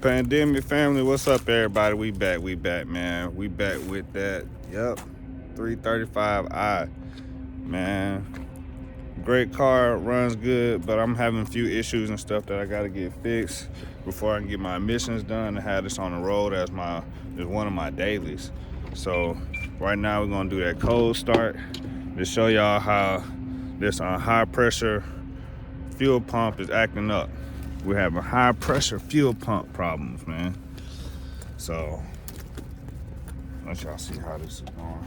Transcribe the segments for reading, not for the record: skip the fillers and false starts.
Pandemic family, what's up, everybody? We back, man. We back with that. Yep, 335i, man. Great car, runs good, but I'm having a few issues and stuff that I gotta get fixed before I can get my emissions done and have this on the road as one of my dailies. So right now we're gonna do that cold start to show y'all how this high pressure fuel pump is acting up. We're having high pressure fuel pump problems, man. So let y'all see how this is going.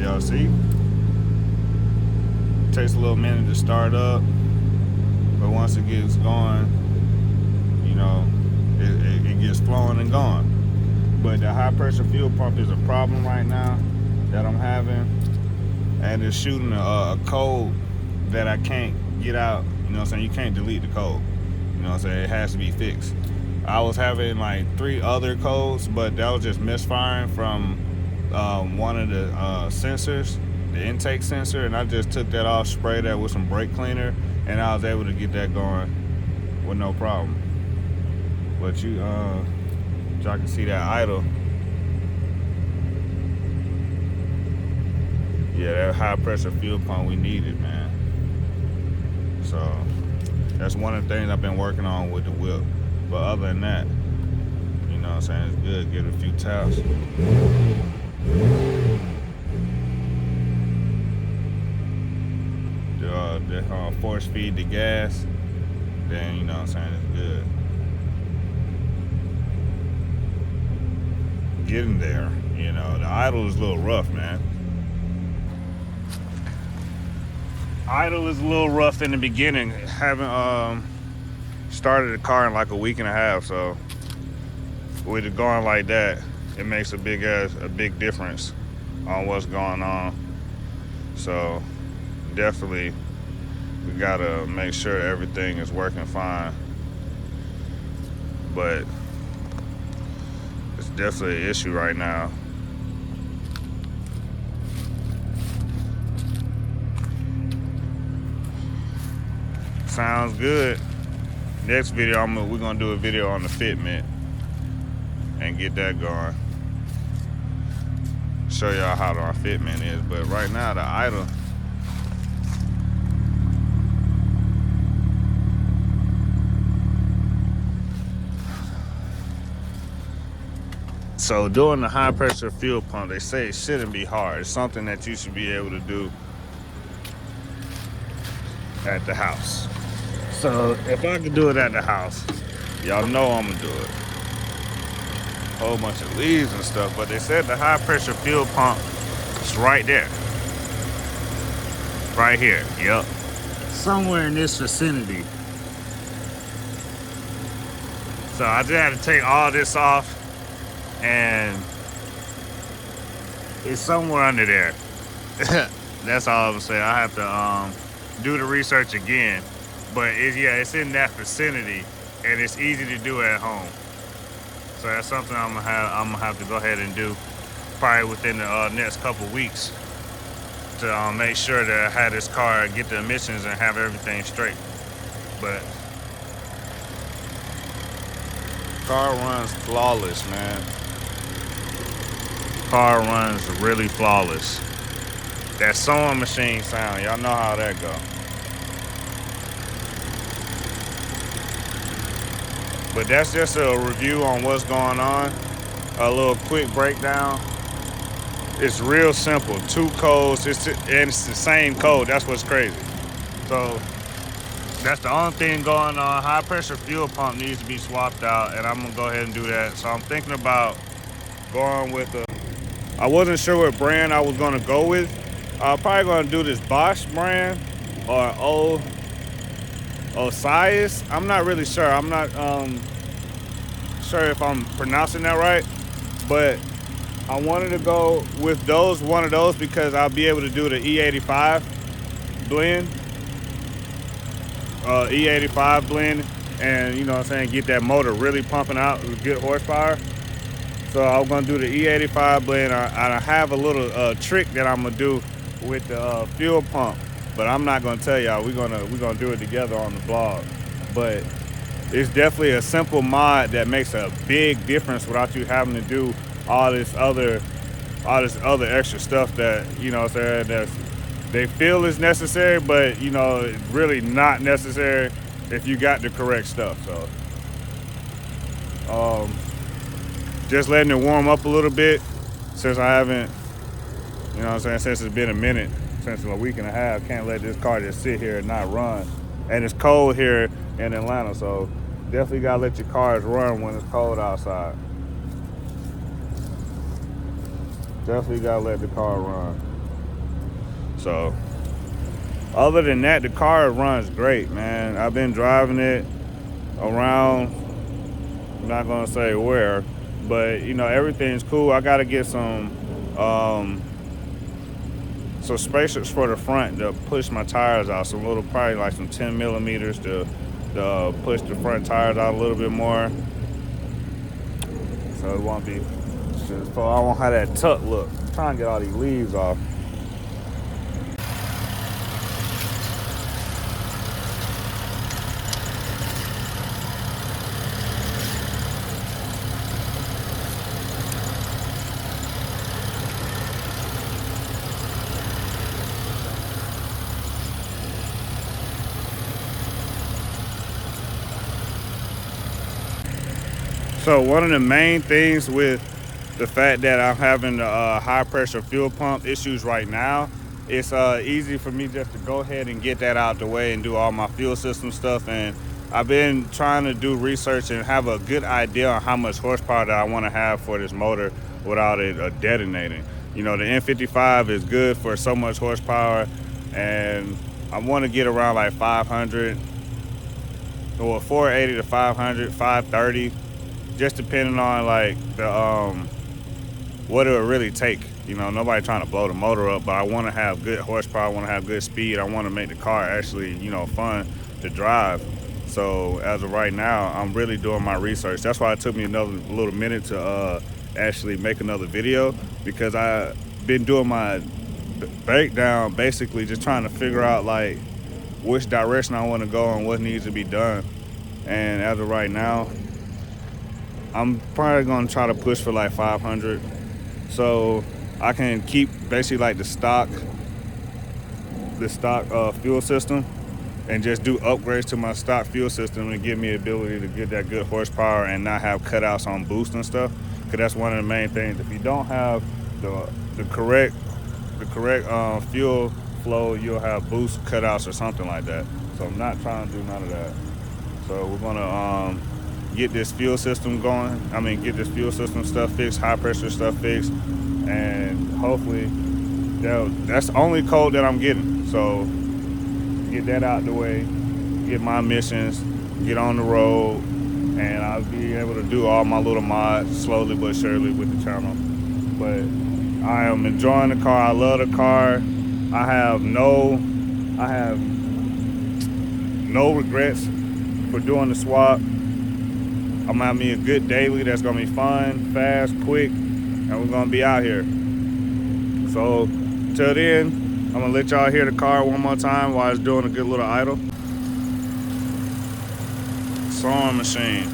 Y'all see? Takes a little minute to start up, but once it gets going, you know, it gets flowing and going. But the high pressure fuel pump is a problem right now that I'm having, and it's shooting a code that I can't get out. You know what I'm saying? You can't delete the code. You know what I'm saying? It has to be fixed. I was having like 3 other codes, but that was just misfiring from one of the sensors, the intake sensor, and I just took that off, sprayed that with some brake cleaner, and I was able to get that going with no problem. But y'all can see that idle. Yeah, that high pressure fuel pump, we need it, man. So that's one of the things I've been working on with the whip. But other than that, you know what I'm saying, it's good. Give it a few taps. Force feed the gas, then you know what I'm saying, it's good. Getting there, you know, the idle is a little rough, man. Idle is a little rough in the beginning. Haven't started the car in like a week and a half, so with it going like that, it makes a big difference on what's going on. So definitely we gotta make sure everything is working fine. But it's definitely an issue right now. Sounds good. Next video, we're gonna do a video on the fitment and get that going. Show y'all how our fitment is. But right now, the idle. So doing the high pressure fuel pump, they say it shouldn't be hard. It's something that you should be able to do at the house. So if I can do it at the house, y'all know I'm gonna do it. Whole bunch of leaves and stuff, but they said the high pressure fuel pump is right there. Right here, yep. Somewhere in this vicinity. So I just had to take all this off, and it's somewhere under there. That's all I'm saying. I have to do the research again, but it's in that vicinity, and it's easy to do at home. So that's something I'm gonna have to go ahead and do probably within the next couple weeks to make sure that I have this car, get the emissions, and have everything straight. But car runs flawless, man. Car runs really flawless. That sewing machine sound, y'all know how that go. But that's just a review on what's going on. A little quick breakdown. It's real simple. 2 codes, and it's the same code. That's what's crazy. So that's the only thing going on. High pressure fuel pump needs to be swapped out, and I'm gonna go ahead and do that. So I'm thinking about going with I wasn't sure what brand I was gonna go with. I'm probably gonna do this Bosch brand or Osias. I'm not really sure. I'm not sure if I'm pronouncing that right, but I wanted to go with one of those because I'll be able to do the E85 blend. E85 blend, and you know what I'm saying, get that motor really pumping out with good horsepower. So I'm gonna do the E85 blend. I have a little trick that I'm gonna do with the fuel pump, but I'm not gonna tell y'all. We're gonna do it together on the blog. But it's definitely a simple mod that makes a big difference without you having to do all this other extra stuff that, you know what I'm saying, that's they feel is necessary, but you know, it's really not necessary if you got the correct stuff. So just letting it warm up a little bit, since I haven't, you know what I'm saying, since it's been a minute, since a week and a half. Can't let this car just sit here and not run. And it's cold here in Atlanta, so definitely gotta let your cars run when it's cold outside. Definitely gotta let the car run. So other than that, the car runs great, man. I've been driving it around, I'm not gonna say where, but you know, everything's cool. I gotta get some spacers for the front to push my tires out. Some little, probably like some 10 millimeters to push the front tires out a little bit more. So it won't be, so I won't have that tuck look. I'm trying to get all these leaves off. So one of the main things with the fact that I'm having high pressure fuel pump issues right now, it's easy for me just to go ahead and get that out the way and do all my fuel system stuff. And I've been trying to do research and have a good idea on how much horsepower that I want to have for this motor without it detonating. You know, the N55 is good for so much horsepower, and I want to get around like 500 or 480 to 500, 530. Just depending on like the what it would really take. You know, nobody trying to blow the motor up, but I want to have good horsepower. I want to have good speed. I want to make the car actually, you know, fun to drive. So as of right now, I'm really doing my research. That's why it took me another little minute to actually make another video, because I've been doing my breakdown, basically just trying to figure out like which direction I want to go and what needs to be done. And as of right now, I'm probably gonna try to push for like 500, so I can keep basically like the stock fuel system, and just do upgrades to my stock fuel system and give me the ability to get that good horsepower and not have cutouts on boost and stuff. Because that's one of the main things. If you don't have the correct fuel flow, you'll have boost cutouts or something like that. So I'm not trying to do none of that. So we're gonna get this fuel system going. I mean, get this fuel system stuff fixed, high pressure stuff fixed, and hopefully that's the only code that I'm getting. So get that out the way, get my missions, get on the road, and I'll be able to do all my little mods slowly but surely with the channel. But I am enjoying the car. I love the car. I have no regrets for doing the swap. I'm gonna have me a good daily that's gonna be fun, fast, quick, and we're gonna be out here. So till then, I'm gonna let y'all hear the car one more time while it's doing a good little idle. Sewing machine.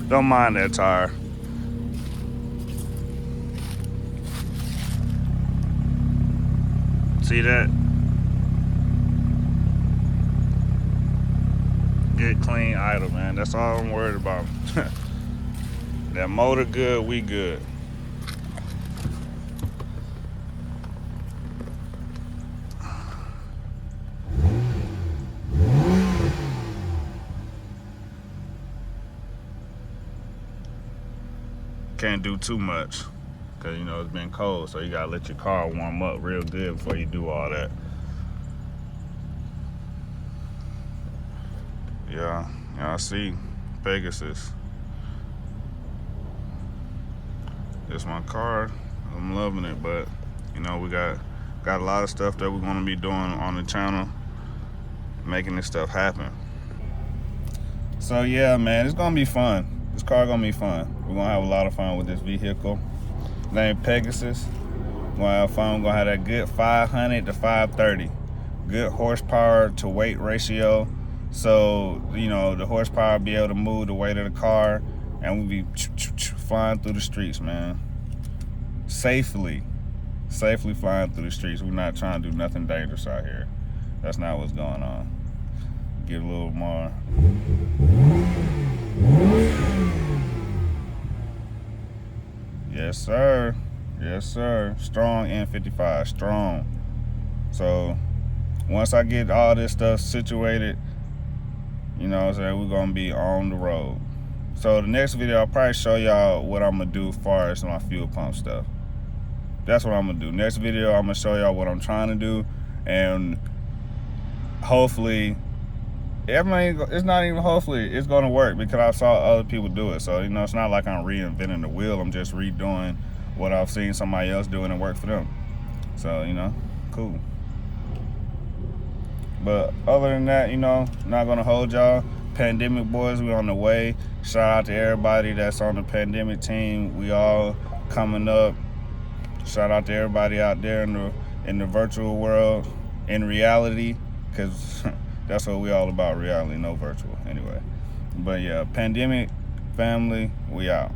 Don't mind that tire. See that? Good, clean idle, man. That's all I'm worried about. That motor good, we good. Can't do too much, because you know it's been cold, so you gotta let your car warm up real good before you do all that. Yeah, y'all see Pegasus. It's my car. I'm loving it, but you know, we got a lot of stuff that we're gonna be doing on the channel, making this stuff happen. So yeah, man, it's gonna be fun. This car gonna be fun. We're gonna have a lot of fun with this vehicle. Named Pegasus. We're gonna have fun. We're gonna have that good 500 to 530. Good horsepower to weight ratio. So, you know, the horsepower will be able to move the weight of the car, and we'll be flying through the streets, man. Safely flying through the streets. We're not trying to do nothing dangerous out here. That's not what's going on. Get a little more. Yes, sir. Yes, sir. Strong N55. Strong. So, once I get all this stuff situated, you know what I'm saying, we're gonna be on the road. So the next video, I'll probably show y'all what I'm gonna do as far as my fuel pump stuff. That's what I'm gonna do. Next video, I'm gonna show y'all what I'm trying to do, and hopefully, it's not even hopefully, it's gonna work, because I saw other people do it. So, you know, it's not like I'm reinventing the wheel. I'm just redoing what I've seen somebody else do and it worked for them. So, you know, cool. But other than that, you know, not gonna hold y'all. Pandemic boys, we on the way. Shout out to everybody that's on the pandemic team. We all coming up. Shout out to everybody out there in the virtual world, in reality, because that's what we all about, reality, no virtual, anyway. But yeah, pandemic family, we out.